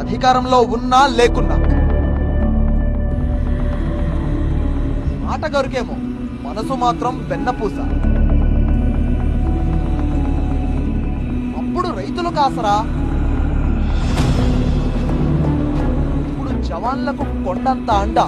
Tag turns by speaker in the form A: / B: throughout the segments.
A: అధికారంలో ఉన్నా లేకున్నా. ఆటగారికేమో మనసు మాత్రం వెన్నపూస. అప్పుడు రైతులు కాసరా, ఇప్పుడు జవాన్లకు కొండంత అండ.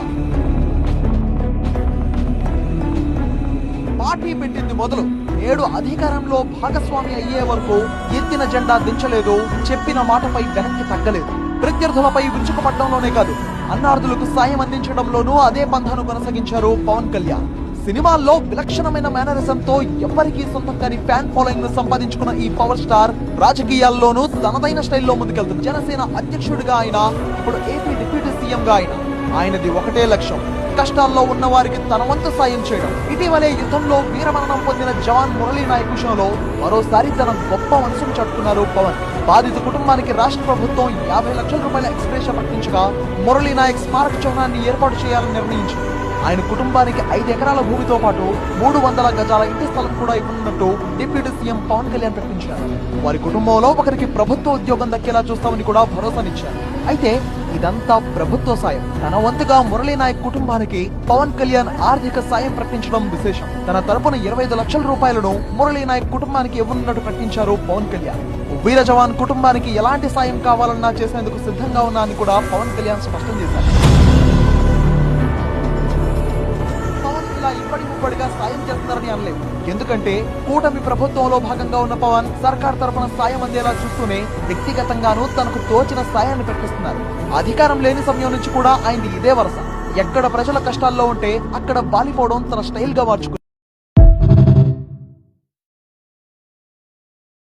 A: పార్టీ పెట్టింది మొదలు నేడు అధికారంలో భాగస్వామి అయ్యే వరకు ఎత్తిన జెండా దించలేదు, చెప్పిన మాటపై వెనక్కి తగ్గలేదు. ప్రత్యర్థులపై విరుచుకుపడడంలోనే కాదు, అన్నార్థులకు సాయం అందించడంలోనూ అదే పంథాను కొనసాగించారు పవన్ కళ్యాణ్. సినిమాల్లో విలక్షణమైన మేనరిజంతో ఎవ్వరికీ సొంతం కాని ఫ్యాన్ ఫాలోయింగ్ ను సంపాదించుకున్న ఈ పవర్ స్టార్ రాజకీయాల్లోనూ తనదైన స్టైల్లో ముందుకెళ్తుంది. జనసేన అధ్యక్షుడిగా ఆయన, ఇప్పుడు ఏపీ డిప్యూటీ సీఎం గా ఆయనది ఒకటే లక్ష్యం, కష్టాల్లో ఉన్న వారికి తన వంతు సాయం చేయడం. ఇటీవలే యుద్ధంలో వీరమరణం పొందిన జవాన్ మురళీ నాయక్ విషయంలో మరోసారి తన గొప్ప మనసును చాటుకున్నారు పవన్. బాధిత కుటుంబానికి రాష్ట్ర ప్రభుత్వం 50 లక్షల రూపాయల ఎక్స్‌గ్రేషియా ప్రకటించగా మురళీ నాయక్ స్మారక చిహ్నాన్ని ఏర్పాటు చేయాలని నిర్ణయించింది. ఆయన కుటుంబానికి 5 ఎకరాల భూమితో పాటు 300 గజాల ఇంటి స్థలం కూడా ఇవ్వనున్నట్టు డిప్యూటీ సీఎం పవన్ కళ్యాణ్ ప్రకటించారు. వారి కుటుంబంలో ఒకరికి ప్రభుత్వ ఉద్యోగం దక్కేలా చూస్తామని కూడా భరోసానిచ్చారు. అయితే ఇదంతా ప్రభుత్వ సాయం. తన వంతుగా మురళీ నాయక్ కుటుంబానికి పవన్ కళ్యాణ్ ఆర్థిక సాయం ప్రకటించడం విశేషం. తన తరపున 25 లక్షల రూపాయలను మురళీ నాయక్ కుటుంబానికి ఇవ్వనున్నట్టు ప్రకటించారు పవన్ కళ్యాణ్. వీర జవాన్ కుటుంబానికి ఎలాంటి సాయం కావాలన్నా చేసేందుకు సిద్ధంగా ఉన్నా అని కూడా పవన్ కళ్యాణ్ స్పష్టం చేశారు. ఇప్పటి ముప్పటిగా సాయం చేస్తున్నారని అనలేదు. ఎందుకంటే కూటమి ప్రభుత్వంలో భాగంగా ఉన్న పవన్ సర్కార్ తరపున సాయం అందేలా చూస్తూనే వ్యక్తిగతంగానూ తనకు తోచిన సాయాన్ని ప్రకటిస్తున్నారు. అధికారం లేని సమయం నుంచి కూడా ఆయనది ఇదే వరస. ఎక్కడ ప్రజల కష్టాల్లో ఉంటే అక్కడ బాలిపోవడం తన స్టైల్ గా మార్చుకున్నారు.